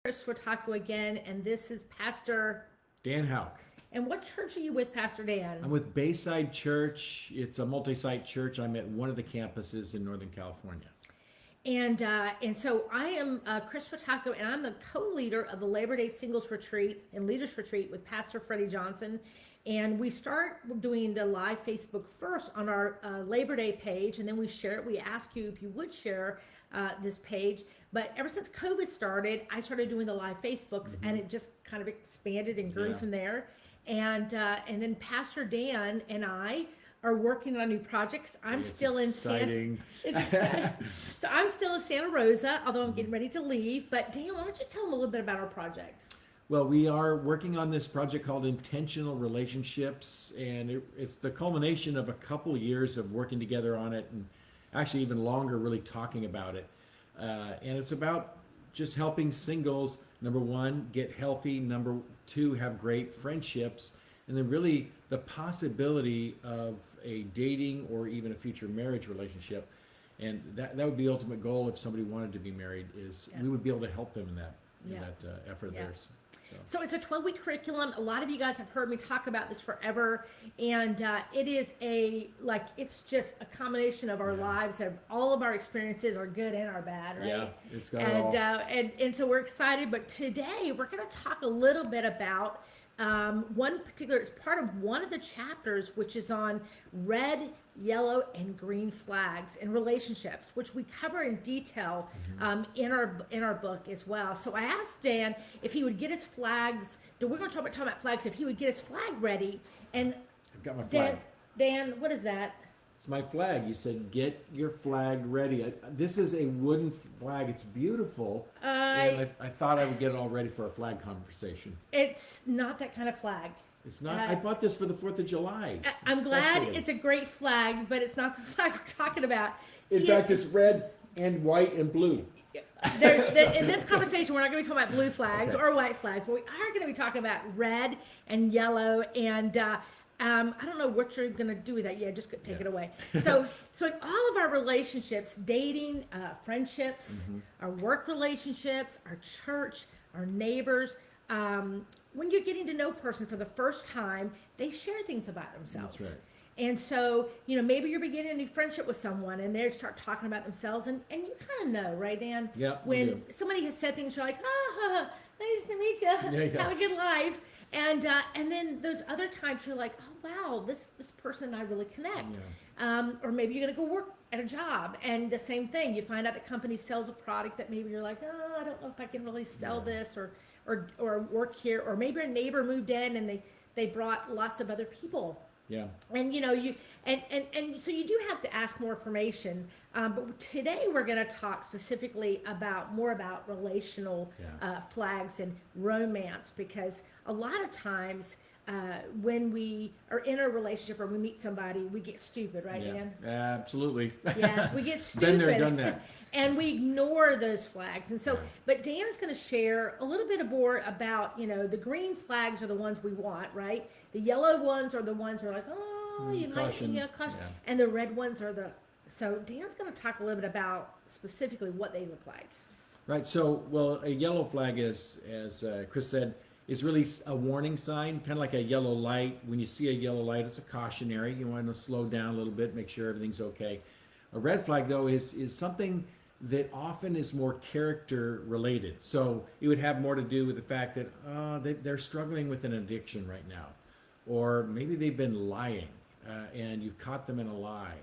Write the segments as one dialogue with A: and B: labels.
A: Swiatocho again, and this is Pastor.
B: Dan Houk.
A: And what church are you with, Pastor Dan?
B: I'm with Bayside Church. It's a multi-site church. I'm at one of the campuses in Northern California.
A: And so I am Chris Swiatocho, and I'm the co-leader of the Labor Day Singles Retreat and Leaders Retreat with Pastor Freddie Johnson. And we start doing the live Facebook first on our Labor Day page, and then we share it. We ask you if you would share this page. But ever since COVID started, I started doing the live Facebooks, and it just kind of expanded and grew from there. And then Pastor Dan and I are working on new projects. I'm still
B: exciting.
A: So I'm still in Santa Rosa, although I'm getting ready to leave. But Dan, why don't you tell them a little bit about our project?
B: Well, we are working on this project called Intentional Relationships, and it's the culmination of a couple years of working together on it, and actually even longer really talking about it. And it's about just helping singles, number one, get healthy, number two, have great friendships, and then really the possibility of a dating or even a future marriage relationship. And that would be the ultimate goal if somebody wanted to be married, is we would be able to help them in that effort of theirs.
A: So it's a 12-week curriculum. A lot of you guys have heard me talk about this forever, and it is it's just a combination of our lives, of all of our experiences, our good and our bad, right?
B: Yeah, it's got it all.
A: And so we're excited. But today we're going to talk a little bit about it's part of one of the chapters, which is on red, yellow, and green flags in relationships, which we cover in detail in our book as well. So I asked Dan if he would get his flags. We're going to talk about flags. If he would get his flag ready, and
B: I've got my flag.
A: Dan, what is that?
B: It's my flag. You said get your flag ready. This is a wooden flag. It's beautiful. And I thought I would get it all ready for a flag conversation.
A: It's not that kind of flag.
B: It's not. I bought this for the 4th of July.
A: I'm glad it's a great flag, but it's not the flag we're talking about.
B: In fact, it's red and white and blue.
A: In this conversation, we're not going to be talking about blue flags or white flags, but we are going to be talking about red and yellow, and I don't know what you're going to do with that. Yeah, just take it away. So in all of our relationships, dating, friendships, our work relationships, our church, our neighbors, when you're getting to know a person for the first time, they share things about themselves.
B: That's right.
A: And so, maybe you're beginning a new friendship with someone, and they start talking about themselves, and you kind of know, right, Dan?
B: Yeah.
A: When somebody has said things, you're like, nice to meet you. Have a good life. And then those other times you're like, oh wow, this person and I really connect. Yeah. Or maybe you're gonna go work at a job, and the same thing. You find out the company sells a product that maybe you're like, I don't know if I can really sell this or work here. Or maybe a neighbor moved in and they brought lots of other people.
B: Yeah.
A: And and so you do have to ask more information. But today we're going to talk specifically more about relational flags and romance, because a lot of times when we are in a relationship or we meet somebody, we get stupid, right, Dan?
B: Absolutely.
A: Yes, we get stupid.
B: Been there, done that.
A: And we ignore those flags. And so, but Dan is going to share a little bit more about, the green flags are the ones we want, right? The yellow ones are the ones we're like,
B: caution.
A: Caution. Yeah. And the red ones are so Dan's going to talk a little bit about specifically what they look like.
B: Right. So, well, a yellow flag is, as Chris said, is really a warning sign, kind of like a yellow light. When you see a yellow light, it's a cautionary. You want to slow down a little bit, make sure everything's okay. A red flag, though, is something that often is more character related. So it would have more to do with the fact that they're struggling with an addiction right now, or maybe they've been lying and you've caught them in a lie.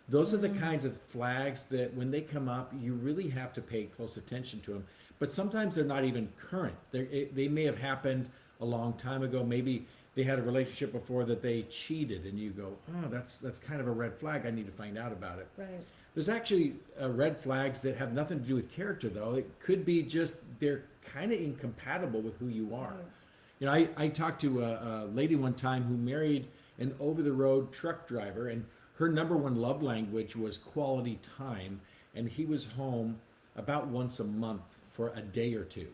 B: Those are the kinds of flags that when they come up, you really have to pay close attention to them. But sometimes they're not even current. They may have happened a long time ago. Maybe they had a relationship before that they cheated, and you go, that's kind of a red flag. I need to find out about it.
A: Right.
B: There's actually red flags that have nothing to do with character, though. It could be just they're kind of incompatible with who you are. Right. I talked to a lady one time who married an over-the-road truck driver, and her number one love language was quality time, and he was home about once a month for a day or two.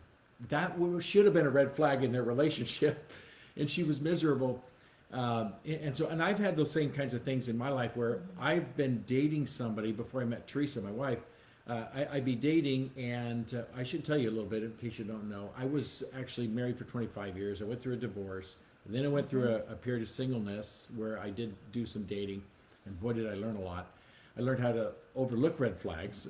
B: That should have been a red flag in their relationship, and she was miserable. And I've had those same kinds of things in my life where I've been dating somebody before I met Teresa, my wife, I'd be dating, and I should tell you a little bit in case you don't know. I was actually married for 25 years. I went through a divorce, and then I went through a period of singleness where I did do some dating, and boy, did I learn a lot. I learned how to overlook red flags.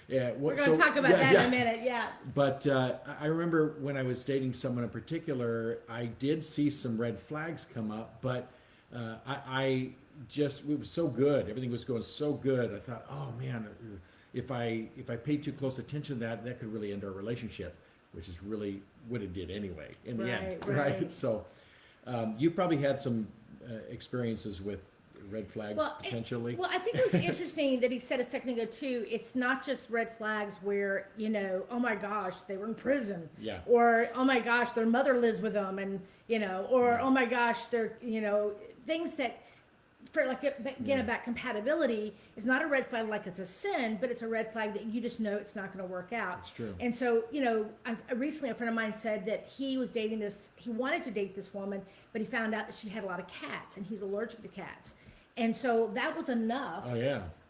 B: Yeah,
A: We're going to talk about that in a minute. Yeah.
B: But I remember when I was dating someone in particular, I did see some red flags come up, but I just, it was so good. Everything was going so good. I thought, oh man, if I paid too close attention to that, that could really end our relationship, which is really what it did anyway in the end, right? So you probably had some experiences with red flags potentially.
A: I think it was interesting that he said a second ago too. It's not just red flags where, you know, oh my gosh, they were in prison,
B: Yeah.
A: or oh my gosh, their mother lives with them, and you know, or oh my gosh, they're, you know, things that, for like again about compatibility, is not a red flag like it's a sin, but it's a red flag that you just know it's not going to work out.
B: That's true.
A: And so, you know, recently a friend of mine said that he was dating this, he wanted to date this woman, but he found out that she had a lot of cats, and he's allergic to cats. And so that was enough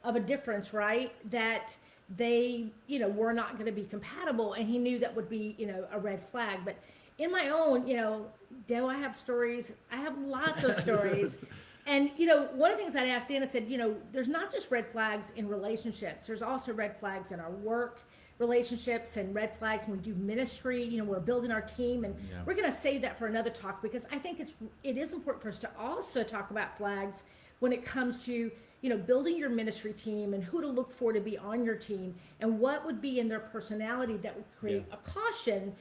A: of a difference, right? That they, you know, were not going to be compatible, and he knew that would be, you know, a red flag. But in my own, you know, do I have stories? I have lots of stories. And, you know, one of the things I'd asked Dan, I said, you know, there's not just red flags in relationships. There's also red flags in our work relationships, and red flags when we do ministry. You know, we're building our team, and we're going to save that for another talk, because I think it is important for us to also talk about flags when it comes to, you know, building your ministry team and who to look for to be on your team, and what would be in their personality that would create a caution.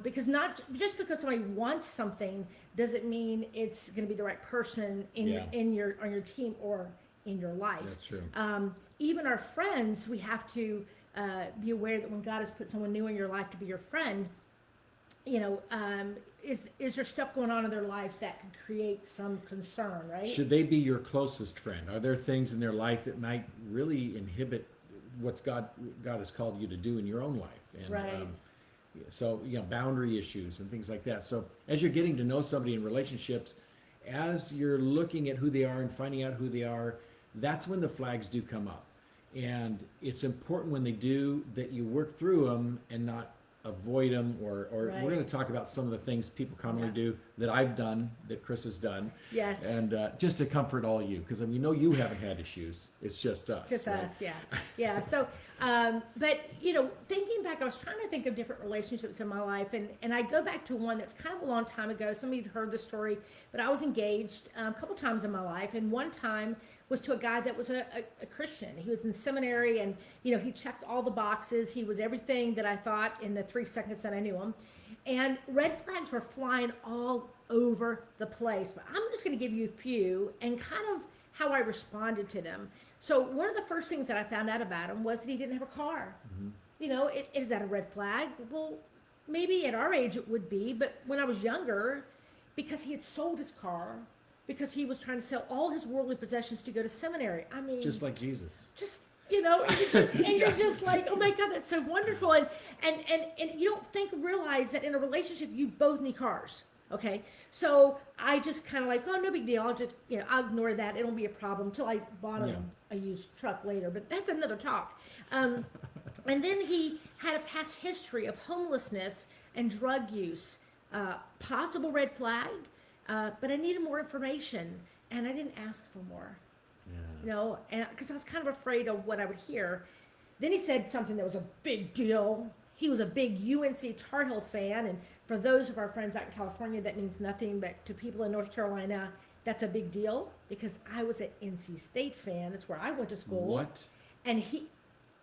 A: Because not just because somebody wants something doesn't mean it's going to be the right person on your team or in your life.
B: That's true.
A: Even our friends, we have to be aware that when God has put someone new in your life to be your friend, you know, is there stuff going on in their life that could create some concern, right?
B: Should they be your closest friend? Are there things in their life that might really inhibit what God has called you to do in your own life? And,
A: right.
B: So, you know, boundary issues and things like that. So as you're getting to know somebody in relationships, as you're looking at who they are and finding out who they are, that's when the flags do come up. And it's important when they do that you work through them and not avoid them, or
A: Right.
B: we're going to talk about some of the things people commonly do that I've done, that Chris has done.
A: Yes.
B: And just to comfort all you, because we know you haven't had issues. It's just us.
A: Just
B: right?
A: us, yeah. Yeah. So, but, you know, thinking back, I was trying to think of different relationships in my life, and I go back to one that's kind of a long time ago. Some of you have heard the story, but I was engaged a couple times in my life, and one time was to a guy that was a Christian. He was in seminary, and, you know, he checked all the boxes. He was everything that I thought in the 3 seconds that I knew him. And red flags were flying all over the place. But I'm just going to give you a few and kind of how I responded to them. So one of the first things that I found out about him was that he didn't have a car. Mm-hmm. You know, is that a red flag? Well, maybe at our age it would be, but when I was younger, because he had sold his car, because he was trying to sell all his worldly possessions to go to seminary. I mean,
B: just like Jesus.
A: Just, you know, and you're just like, oh my God, that's so wonderful. And you don't realize that in a relationship, you both need cars. Okay. So I just kind of like, oh, no big deal. I'll just, you know, I'll ignore that. It'll be a problem until I bought him a used truck later, but that's another talk. And then he had a past history of homelessness and drug use, possible red flag. But I needed more information, and I didn't ask for more. You know, and because I was kind of afraid of what I would hear. Then he said something that was a big deal. He was a big UNC Tar Heel fan, and for those of our friends out in California, that means nothing, but to people in North Carolina, that's a big deal, because I was an NC State fan. That's where I went to school.
B: What?
A: And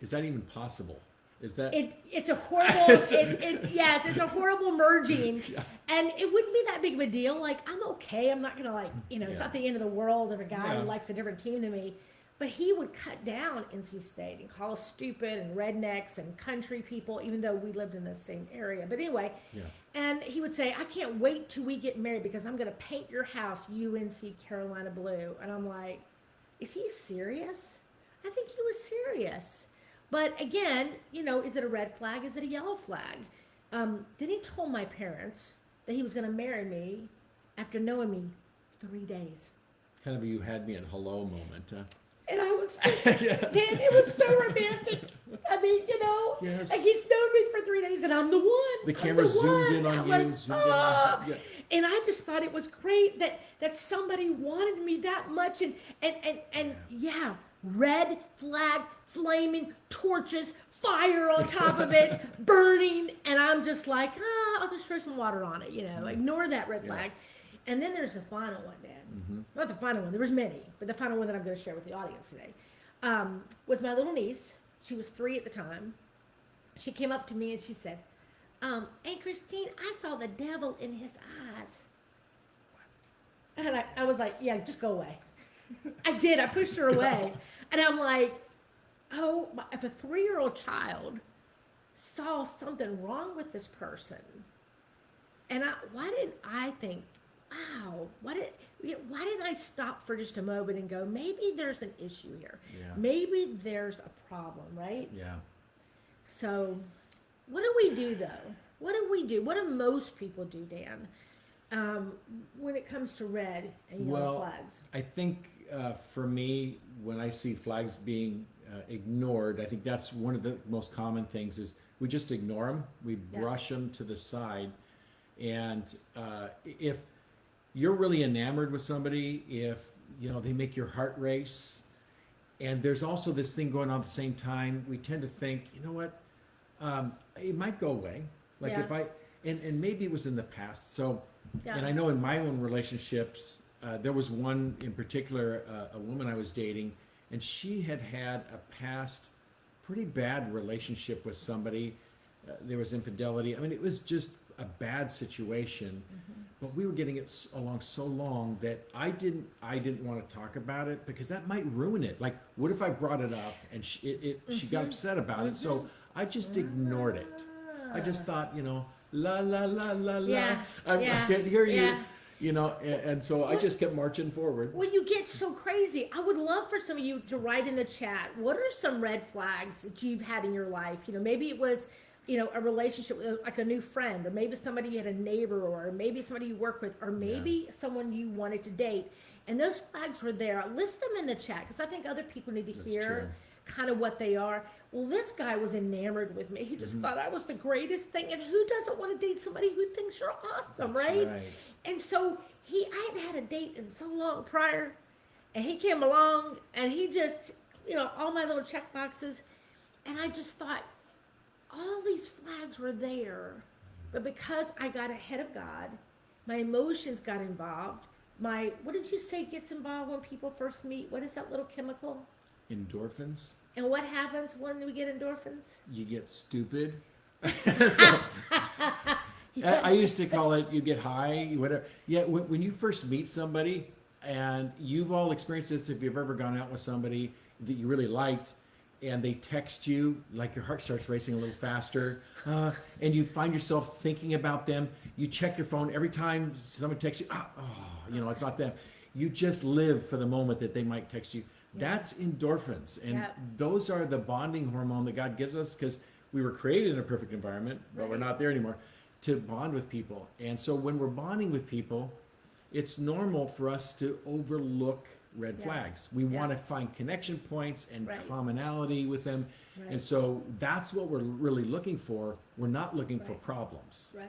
B: is that even possible? Is that
A: it's a horrible it's a horrible merging. And it wouldn't be that big of a deal. Like, I'm okay. I'm not gonna, like, you know, it's not the end of the world of a guy who likes a different team than me. But he would cut down NC State and call us stupid and rednecks and country people, even though we lived in the same area. But anyway, and he would say, I can't wait till we get married because I'm gonna paint your house UNC Carolina blue. And I'm like, is he serious? I think he was serious. But again, you know, is it a red flag? Is it a yellow flag? Then he told my parents that he was going to marry me after knowing me 3 days.
B: kind of a you had me at hello moment, huh?
A: And I was just, Dan, it was so romantic. I mean,
B: Yes.
A: like he's known me for 3 days and I'm the one.
B: The camera zoomed in on
A: I'm
B: you,
A: like,
B: zoomed in on you. Yeah.
A: And I just thought it was great that somebody wanted me that much. And yeah, red flag, flaming, torches, fire on top of it, burning. And I'm just like, I'll just throw some water on it, ignore that red flag. And then there's the final one, Dad. Not the final one. There was many, but the final one that I'm going to share with the audience today was my little niece. She was 3 at the time. She came up to me and she said, "Hey, Christine, I saw the devil in his eyes." And I was like, "Yeah, just go away." I did. I pushed her away. And I'm like, oh, if a 3-year-old child saw something wrong with this person, and why didn't I think, wow, why didn't I stop for just a moment and go, maybe there's an issue here.
B: Yeah.
A: Maybe there's a problem, right?
B: Yeah.
A: So what do we do, though? What do we do? What do most people do, Dan, when it comes to red and yellow flags?
B: I think for me, when I see flags being ignored, I think that's one of the most common things is we just ignore them. We brush them to the side. And if you're really enamored with somebody, if they make your heart race, and there's also this thing going on at the same time, we tend to think, you know what, it might go away. Like if and maybe it was in the past. So, and I know in my own relationships, there was one in particular, a woman I was dating, and she had a past pretty bad relationship with somebody. There was infidelity. I mean, it was just a bad situation, but we were getting it along so long that I didn't want to talk about it because that might ruin it. Like, what if I brought it up and she got upset about it? So I just ignored it. I just thought, la la la la la. I can't hear you. And so I just kept marching forward.
A: Well, you get so crazy. I would love for some of you to write in the chat, what are some red flags that you've had in your life? Maybe it was, a relationship with like a new friend, or maybe somebody you had a neighbor, or maybe somebody you work with, or maybe someone you wanted to date. And those flags were there. List them in the chat because I think other people need to hear kind of what they are. Well, this guy was enamored with me. He just thought I was the greatest thing. And who doesn't want to date somebody who thinks you're awesome, right? And so I hadn't had a date in so long prior, and he came along and he just, all my little check boxes. And I just thought, all these flags were there, but because I got ahead of God, my emotions got involved. What did you say gets involved when people first meet? What is that little chemical?
B: Endorphins.
A: And what happens when we get endorphins?
B: You get stupid. I used to call it you get high, whatever. Yeah, when you first meet somebody, and you've all experienced this if you've ever gone out with somebody that you really liked, and they text you, like your heart starts racing a little faster, and you find yourself thinking about them. You check your phone every time someone texts you, it's not them. You just live for the moment that they might text you. That's endorphins, and those are the bonding hormone that God gives us because we were created in a perfect environment, but we're not there anymore, to bond with people. And so when we're bonding with people, it's normal for us to overlook red flags. We want to find connection points and commonality with them. And so that's what we're really looking for. We're not looking for problems.
A: Right.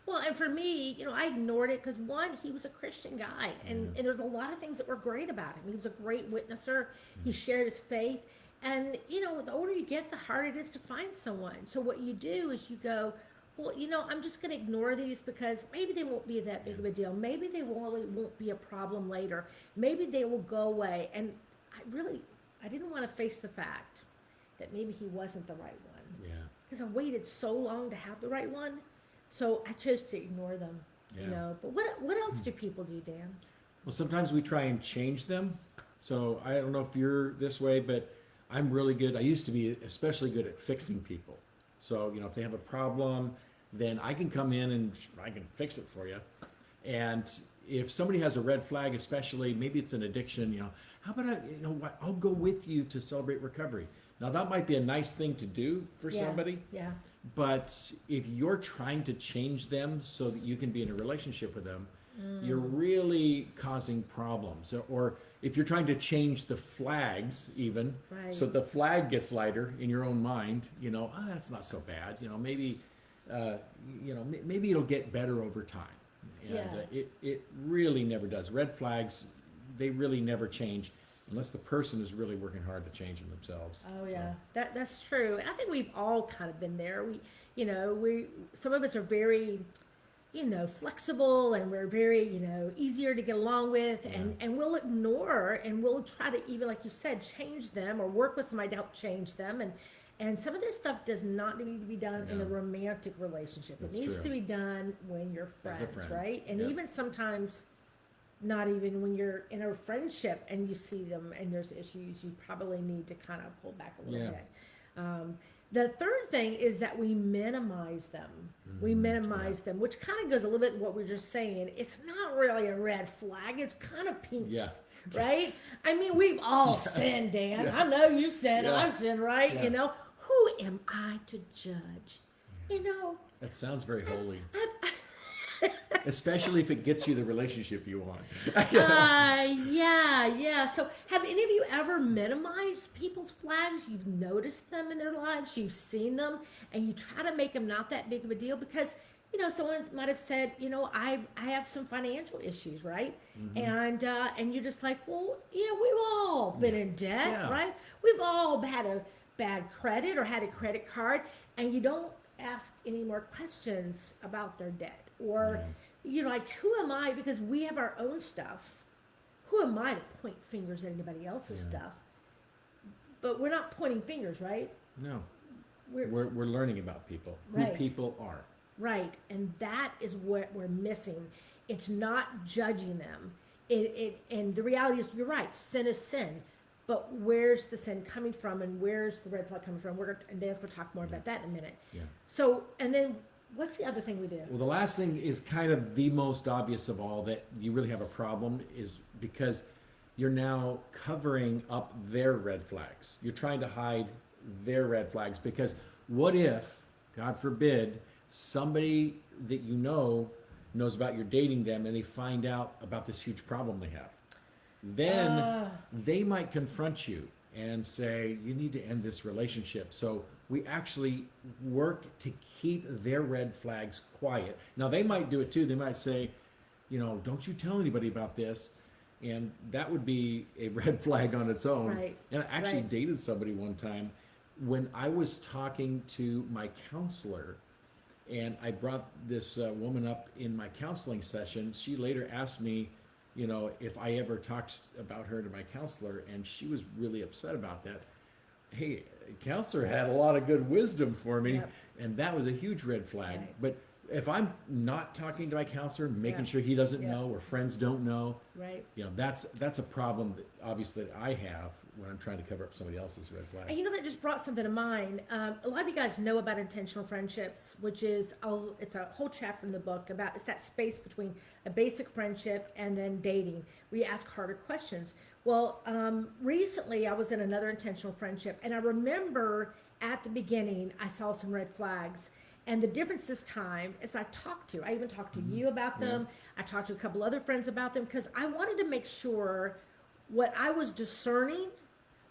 A: Well, and for me, I ignored it because one, he was a Christian guy, and there's a lot of things that were great about him. He was a great witnesser. He shared his faith. And, the older you get, the harder it is to find someone. So what you do is you go, well, I'm just going to ignore these because maybe they won't be that big of a deal. Maybe they won't be a problem later. Maybe they will go away. And I didn't want to face the fact that maybe he wasn't the right one.
B: Yeah.
A: Because I waited so long to have the right one. So I chose to ignore them, But what else do people do, Dan?
B: Well, sometimes we try and change them. So I don't know if you're this way, but I'm really good. I used to be especially good at fixing people. So, if they have a problem, then I can come in and I can fix it for you. And if somebody has a red flag, especially, maybe it's an addiction, how about I'll go with you to celebrate recovery. Now, that might be a nice thing to do for somebody.
A: Yeah.
B: But if you're trying to change them so that you can be in a relationship with them, you're really causing problems. Or if you're trying to change the flags even,
A: Right.
B: so the flag gets lighter in your own mind, that's not so bad. Maybe, maybe it'll get better over time. And it really never does. Red flags, they really never change unless the person is really working hard to change them themselves.
A: Oh yeah, that's true. And I think we've all kind of been there. We some of us are very, flexible, and we're very, easier to get along with, and we'll ignore, and we'll try to, even like you said, change them or work with somebody to help change them. And some of this stuff does not need to be done in the romantic relationship.
B: That's
A: it needs
B: true.
A: to be done when you're
B: As a
A: friends,
B: friend.
A: right? And
B: Yep.
A: even sometimes not even when you're in a friendship and you see them and there's issues, you probably need to kind of pull back a little
B: Yeah.
A: bit. The third thing is that we minimize them. We minimize them, which kind of goes a little bit what we were just saying. It's not really a red flag. It's kind of pink.
B: Yeah.
A: Right? I mean, we've all sinned, Dan.
B: Yeah.
A: I know you sinned.
B: Yeah.
A: I've sinned, right?
B: Yeah.
A: Who am I to judge?
B: That sounds very holy.
A: I've
B: Especially if it gets you the relationship you want.
A: yeah. So, have any of you ever minimized people's flags? You've noticed them in their lives, you've seen them, and you try to make them not that big of a deal because, someone might have said, I have some financial issues, right? And you're just like, well, we've all been in debt,
B: Yeah.
A: right? We've all had a bad credit or had a credit card, and you don't ask any more questions about their debt or like, who am I, because we have our own stuff, who am I to point fingers at anybody else's stuff? But we're not pointing fingers, right?
B: No.
A: We're
B: We're learning about people,
A: Right.
B: who people are.
A: right, and that is what we're missing. It's not judging them. And the reality is, you're right, sin is sin. But where's the sin coming from, and where's the red flag coming from? And Dan's going to talk more about that in a minute.
B: Yeah.
A: So, and then what's the other thing we do?
B: Well, the last thing is kind of the most obvious of all, that you really have a problem, is because you're now covering up their red flags. You're trying to hide their red flags, because what if, God forbid, somebody that knows about your dating them, and they find out about this huge problem they have? Then they might confront you and say, you need to end this relationship. So we actually work to keep their red flags quiet. Now, they might do it too. They might say, don't you tell anybody about this. And that would be a red flag on its own.
A: Right.
B: And I actually
A: Right.
B: dated somebody one time when I was talking to my counselor, and I brought this woman up in my counseling session. She later asked me, if I ever talked about her to my counselor, and she was really upset about that. Hey, counselor had a lot of good wisdom for me,
A: Yep.
B: and that was a huge red flag.
A: Right.
B: But if I'm not talking to my counselor, making
A: Yeah.
B: sure he doesn't
A: Yeah.
B: know, or friends don't know,
A: Right.
B: that's a problem that obviously that I have when I'm trying to cover up somebody else's red flag.
A: And that just brought something to mind. A lot of you guys know about intentional friendships, which is it's a whole chapter in the book about, it's that space between a basic friendship and then dating, where you ask harder questions. Well, recently I was in another intentional friendship, and I remember at the beginning I saw some red flags. And the difference this time is I even talked to you about them. I talked to a couple other friends about them, because I wanted to make sure what I was discerning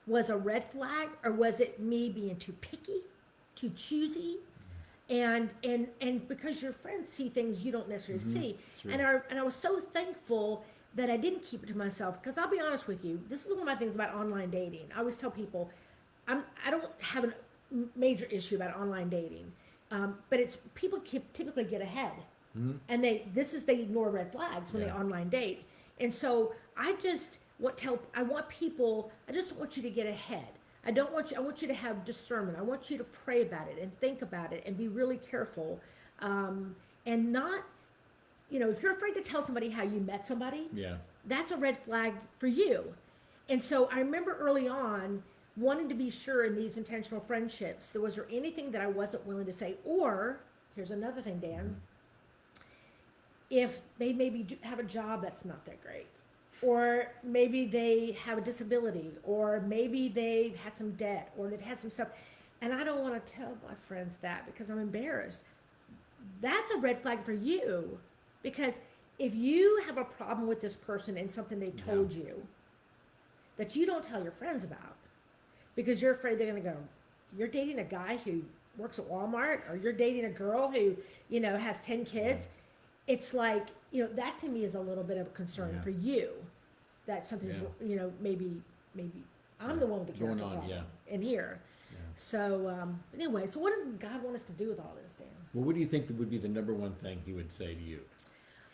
A: was a red flag, or was it me being too picky, too choosy? And because your friends see things you don't necessarily see.
B: Sure.
A: And I was so thankful that I didn't keep it to myself, because I'll be honest with you, this is one of my things about online dating. I always tell people, I don't have a major issue about online dating. But it's people typically get ahead, and they ignore red flags when they online date. And so I just want people. I just want you to get ahead. I want you to have discernment. I want you to pray about it and think about it and be really careful, and not, if you're afraid to tell somebody how you met somebody, that's a red flag for you. And so I remember early on wanting to be sure in these intentional friendships, was there anything that I wasn't willing to say? Or, here's another thing, Dan, if they maybe have a job that's not that great, or maybe they have a disability, or maybe they've had some debt, or they've had some stuff, and I don't want to tell my friends that because I'm embarrassed. That's a red flag for you, because if you have a problem with this person and something they've told you, that you don't tell your friends about because you're afraid they're going to go, you're dating a guy who works at Walmart, or you're dating a girl who, has 10 kids. It's like, that to me is a little bit of a concern for you, that something's, maybe I'm the one with the character problem in here.
B: Yeah.
A: So, anyway, so what does God want us to do with all this, Dan?
B: Well, what do you think that would be the number one thing he would say to you?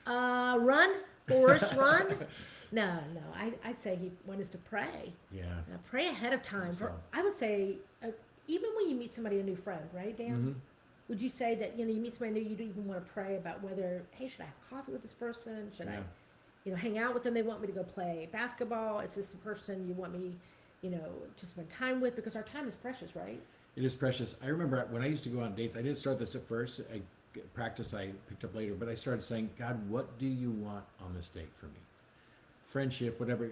A: Run, Forrest, run. No, I'd say he want us to pray.
B: Yeah.
A: Pray ahead of time.
B: So.
A: I would say, even when you meet somebody, a new friend, right, Dan?
B: Mm-hmm.
A: Would you say that, you meet somebody new, you don't even want to pray about whether, hey, should I have coffee with this person? Should I, hang out with them? They want me to go play basketball. Is this the person you want me, to spend time with? Because our time is precious, right?
B: It is precious. I remember when I used to go on dates, I didn't start this at first. Practice I picked up later, but I started saying, God, what do you want on this date for me? Friendship, whatever,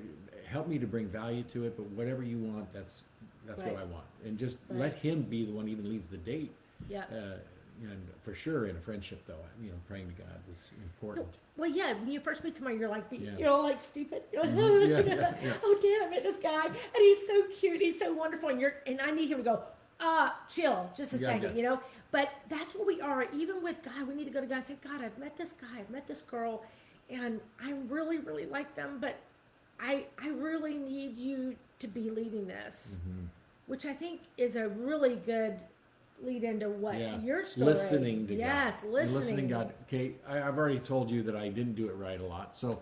B: help me to bring value to it, but whatever you want, that's what I want. And just let him be the one who even leads the date.
A: Yeah.
B: And for sure in a friendship though, praying to God is important.
A: Well, yeah, when you first meet somebody, you're like, like stupid. Oh, Dan, I met this guy, and he's so cute, he's so wonderful, and I need him to go, chill, just a second, But that's what we are, even with God. We need to go to God and say, God, I've met this guy, I've met this girl, and I really, really like them, but I really need you to be leading this, which I think is a really good lead into what your story.
B: Listening to God.
A: Yes, listening.
B: To God. Okay, I've already told you that I didn't do it right a lot. So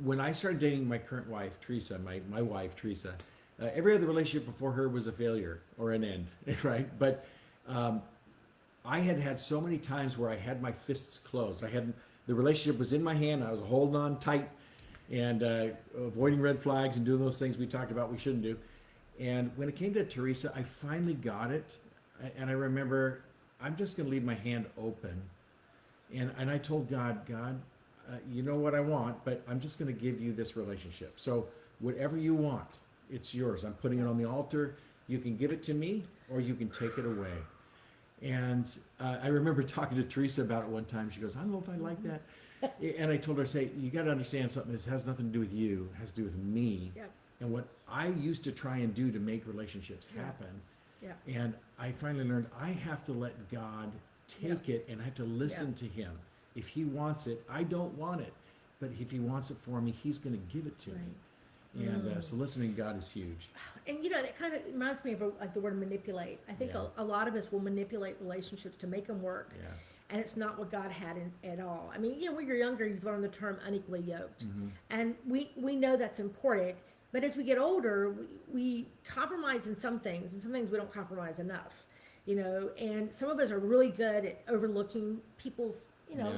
B: when I started dating my current wife, Teresa, my wife, Teresa, every other relationship before her was a failure or an end, right? But I had so many times where I had my fists closed. The relationship was in my hand. I was holding on tight and avoiding red flags and doing those things we talked about we shouldn't do. And when it came to Teresa, I finally got it. And I remember, I'm just going to leave my hand open. And I told God, you know what I want, but I'm just going to give you this relationship. So whatever you want, it's yours. I'm putting it on the altar. You can give it to me or you can take it away. And I remember talking to Teresa about it one time. She goes, I don't know if I like that. And I told her, you got to understand something. This has nothing to do with you. It has to do with me.
A: Yep.
B: And what I used to try and do to make relationships happen.
A: Yeah.
B: And I finally learned I have to let God take it, and I have to listen to him. If he wants it, I don't want it. But if he wants it for me, he's going to give it to me. And so listening to God is huge.
A: And that kind of reminds me of like the word manipulate. I think a lot of us will manipulate relationships to make them work.
B: Yeah.
A: And it's not what God had at all. I mean, when you're younger, you've learned the term unequally yoked. And we know that's important. But as we get older, we compromise in some things, and some things we don't compromise enough, and some of us are really good at overlooking people's,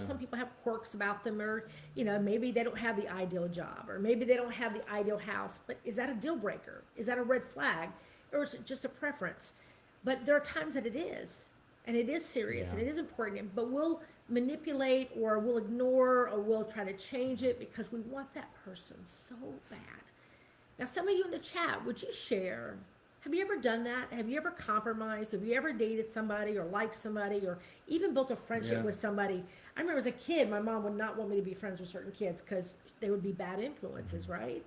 A: some people have quirks about them, or, maybe they don't have the ideal job, or maybe they don't have the ideal house, but is that a deal breaker? Is that a red flag? Or is it just a preference? But there are times that it is, and it is serious, and it is important, but we'll manipulate, or we'll ignore, or we'll try to change it because we want that person so bad. Now, some of you in the chat, would you share? Have you ever done that? Have you ever compromised? Have you ever dated somebody or liked somebody or even built a friendship with somebody? I remember as a kid, my mom would not want me to be friends with certain kids because they would be bad influences, right?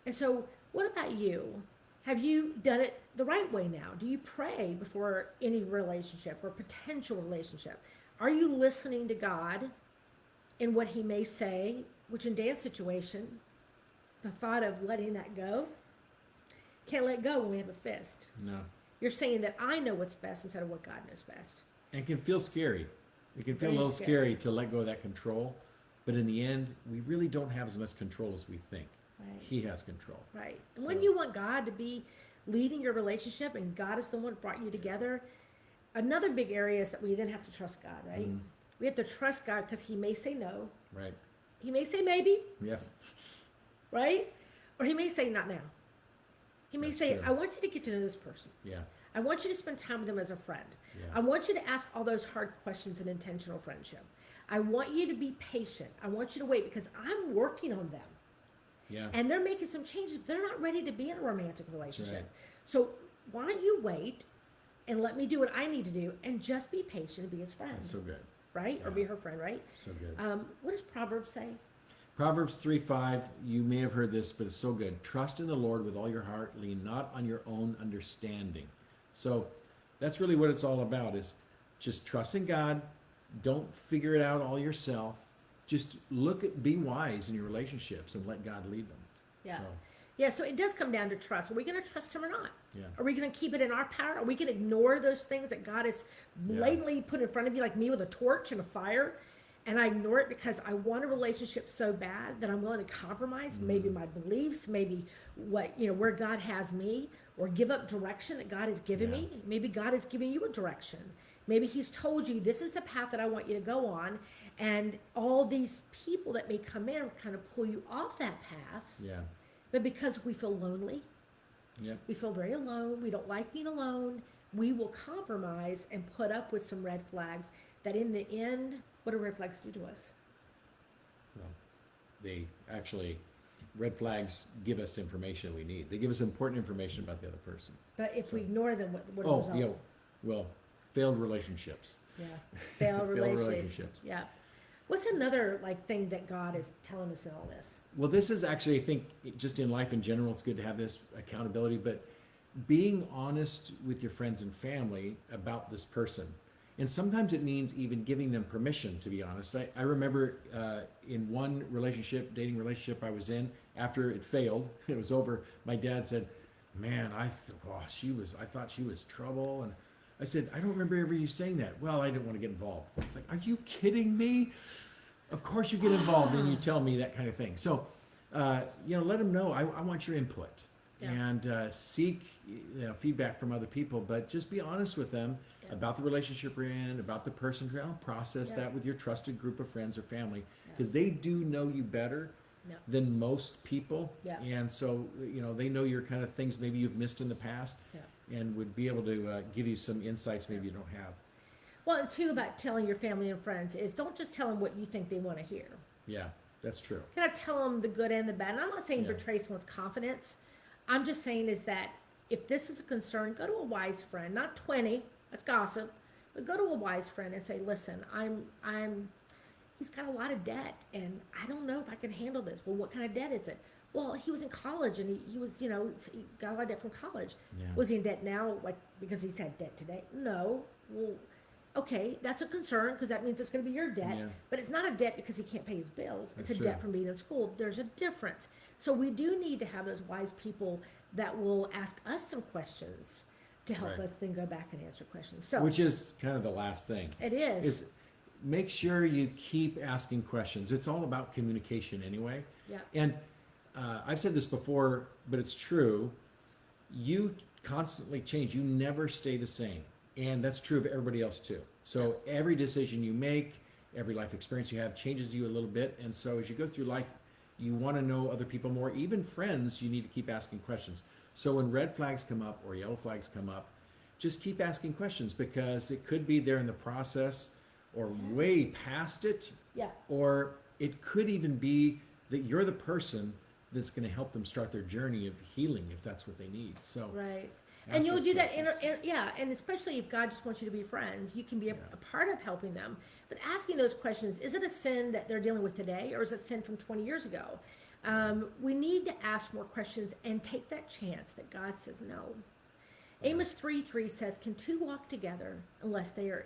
A: And so what about you? Have you done it the right way now? Do you pray before any relationship or potential relationship? Are you listening to God in what he may say, which in Dan's situation, the thought of letting that go, can't let go when we have a fist.
B: No.
A: You're saying that I know what's best instead of what God knows best.
B: And it can feel scary. It can feel a little scary to let go of that control. But in the end, we really don't have as much control as we think.
A: Right.
B: He has control.
A: Right. And when you want God to be leading your relationship and God is the one that brought you together, another big area is that we then have to trust God, right? We have to trust God because he may say no.
B: Right.
A: He may say maybe.
B: Yeah.
A: Right? Or he may say not now. He may say, I want you to get to know this person.
B: Yeah.
A: I want you to spend time with them as a friend.
B: Yeah.
A: I want you to ask all those hard questions in intentional friendship. I want you to be patient. I want you to wait because I'm working on them.
B: Yeah.
A: And they're making some changes. They're not ready to be in a romantic relationship.
B: Right.
A: So why don't you wait and let me do what I need to do and just be patient and be his friend.
B: That's so good.
A: Right?
B: Yeah.
A: Or be her friend, right?
B: So good.
A: What does Proverbs say?
B: Proverbs 3:5, you may have heard this, but it's so good. Trust in the Lord with all your heart, lean not on your own understanding. So that's really what it's all about, is just trust in God. Don't figure it out all yourself. Just be wise in your relationships and let God lead them.
A: Yeah.
B: So,
A: Yeah, so it does come down to trust. Are we going to trust him or not?
B: yeah.
A: Are we going to keep it in our power? Are we going to ignore those things that God has blatantly put in front of you, like me with a torch and a fire? And I ignore it because I want a relationship so bad that I'm willing to compromise maybe my beliefs, maybe where God has me, or give up direction that God has given me. Maybe God is giving you a direction. Maybe he's told you, this is the path that I want you to go on. And all these people that may come in are trying to pull you off that path.
B: Yeah.
A: But because we feel lonely,
B: Yep.
A: we feel very alone, we don't like being alone, we will compromise and put up with some red flags that in the end, what do red flags do to us?
B: Well, they actually, red flags give us information we need. They give us important information about the other person.
A: But if we ignore them, what
B: Oh,
A: goes on?
B: yeah. Well, failed relationships.
A: Yeah. Failed relationships.
B: relationships.
A: Yeah. What's another thing that God is telling us in all this?
B: Well, this is actually, I think, just in life in general, it's good to have this accountability, but being honest with your friends and family about this person. And sometimes it means even giving them permission to be honest. I remember in one dating relationship I was in, after it failed, it was over, my dad said, man, I thought she was trouble. And I said, I don't remember ever you saying that. Well, I didn't want to get involved. It's like, are you kidding me? Of course you get involved and you tell me that kind of thing. So, let them know, I want your input.
A: Yeah.
B: And seek feedback from other people, but just be honest with them about the relationship you're in, about the person. Process that with your trusted group of friends or family, because they do know you better than most people.
A: Yeah.
B: And so, they know your kind of things maybe you've missed in the past and would be able to give you some insights maybe you don't have.
A: Well, and two, about telling your family and friends is don't just tell them what you think they want to hear.
B: Yeah, that's true.
A: You gotta tell them the good and the bad. And I'm not saying betray someone's confidence. I'm just saying is that if this is a concern, go to a wise friend, not 20, that's gossip, but go to a wise friend and say, listen, he's got a lot of debt and I don't know if I can handle this. Well, what kind of debt is it? Well, he was in college and he was, he got a lot of debt from college.
B: Yeah.
A: Was he in debt now, because he's had debt today? No. Well, okay, that's a concern because that means it's going to be your debt.
B: Yeah.
A: But it's not a debt because he can't pay his bills.
B: That's
A: it's a
B: true.
A: debt from being in school. There's a difference. So we do need to have those wise people that will ask us some questions to help
B: Right.
A: us then go back and answer questions. So
B: Which is kind of the last thing.
A: it is.
B: Make sure you keep asking questions. It's all about communication anyway.
A: Yeah.
B: And I've said this before, but it's true. You constantly change. You never stay the same. And that's true of everybody else too. So every decision you make, every life experience you have changes you a little bit. And so as you go through life, you want to know other people more. Even friends, you need to keep asking questions. So when red flags come up or yellow flags come up, just keep asking questions because it could be there in the process or way past it.
A: Yeah.
B: Or it could even be that you're the person that's going to help them start their journey of healing if that's what they need. So
A: Right.
B: ask
A: And you'll
B: those
A: do that,
B: questions.
A: and especially if God just wants you to be friends, you can be a part of helping them. But asking those questions, is it a sin that they're dealing with today, or is it sin from 20 years ago? We need to ask more questions and take that chance that God says no. Amos 3:3 says, "Can two walk together unless they are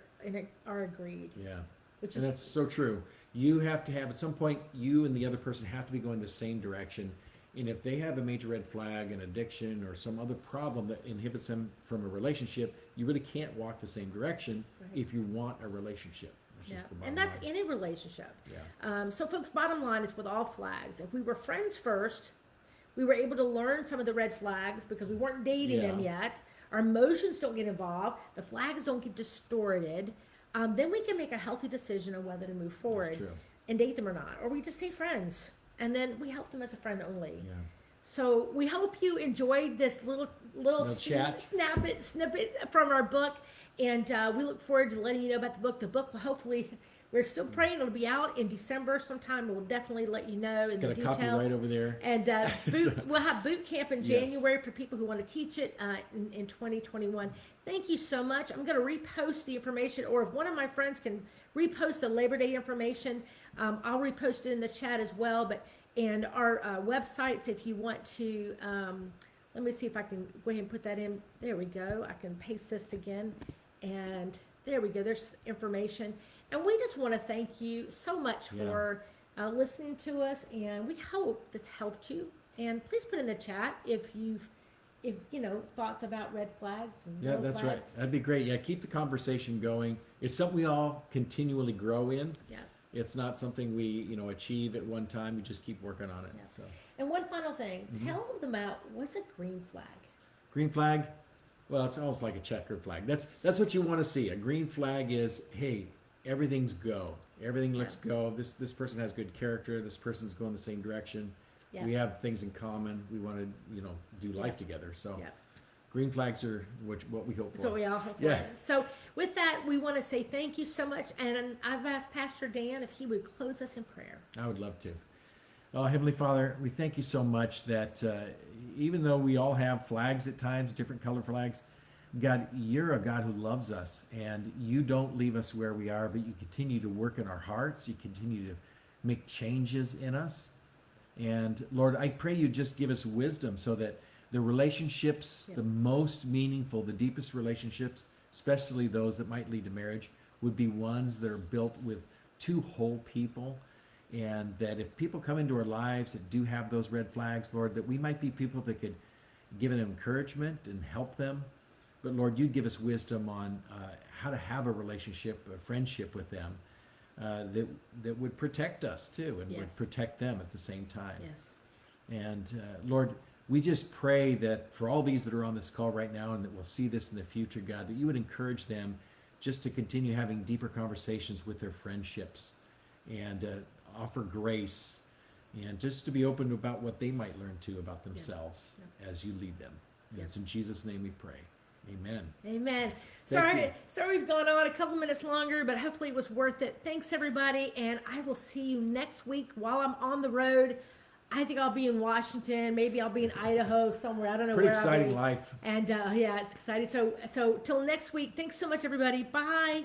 A: agreed?"
B: Yeah.
A: Which
B: And
A: is
B: that's so true. You have to have, at some point, you and the other person have to be going the same direction. And if they have a major red flag, an addiction, or some other problem that inhibits them from a relationship, you really can't walk the same direction if you want a relationship. That's just the bottom
A: and that's
B: line.
A: any relationship.
B: Yeah.
A: So, folks, bottom line is with all flags, if we were friends first, we were able to learn some of the red flags because we weren't dating them yet. Our emotions don't get involved. The flags don't get distorted. Then we can make a healthy decision on whether to move forward
B: true.
A: and date them or not. Or we just stay friends. And then we help them as a friend only.
B: Yeah.
A: So we hope you enjoyed this little
B: chat.
A: snippet from our book. And we look forward to letting you know about the book. The book will hopefully we're still praying. It'll be out in December sometime. We'll definitely let you know in
B: Got
A: the
B: a copy
A: details.
B: right over there.
A: And we'll have boot camp in
B: Yes.
A: January for people who want to teach it in 2021. Thank you so much. I'm going to repost the information, or if one of my friends can repost the Labor Day information, I'll repost it in the chat as well. And our websites, if you want to, let me see if I can go ahead and put that in. There we go. I can paste this again. And there we go. There's information. And we just want to thank you so much for listening to us. And we hope this helped you. And please put in the chat if thoughts about red flags and yellow
B: That's
A: flags.
B: right. That'd be great. Yeah, keep the conversation going. It's something we all continually grow in.
A: Yeah.
B: It's not something we, achieve at one time. We just keep working on it.
A: Yeah.
B: So,
A: And one final thing. Tell them about what's a green flag.
B: green flag. Well, it's almost like a checkered flag. That's what you want to see. A green flag is, hey, everything's go. Everything looks go. This person has good character. This person's going the same direction.
A: Yeah.
B: We have things in common. We want to, do life together. So,
A: Yeah.
B: green flags are what we hope for.
A: So we all hope
B: Yeah.
A: for. So with that, we want to say thank you so much. And I've asked Pastor Dan if he would close us in prayer.
B: I would love to. Oh, Heavenly Father, we thank you so much that even though we all have flags at times, different color flags, God, you're a God who loves us, and you don't leave us where we are, but you continue to work in our hearts. You continue to make changes in us. And Lord, I pray you just give us wisdom so that the relationships, the most meaningful, the deepest relationships, especially those that might lead to marriage, would be ones that are built with two whole people. And that if people come into our lives that do have those red flags, Lord, that we might be people that could give them encouragement and help them. But Lord, you give us wisdom on how to have a relationship, a friendship with them that would protect us too, and would protect them at the same time.
A: Yes.
B: And Lord, we just pray that for all these that are on this call right now and that will see this in the future, God, that you would encourage them just to continue having deeper conversations with their friendships and offer grace and just to be open about what they might learn too about themselves as you lead them. And it's in Jesus' name we pray. Amen.
A: Amen.
B: Thank
A: Sorry we've gone on a couple minutes longer, but hopefully it was worth it. Thanks everybody, and I will see you next week while I'm on the road. I think I'll be in Washington. Maybe I'll be in Idaho somewhere. I don't know
B: Pretty
A: where I'll
B: exciting
A: be.
B: life.
A: And yeah, it's exciting. So till next week. Thanks so much, everybody. Bye.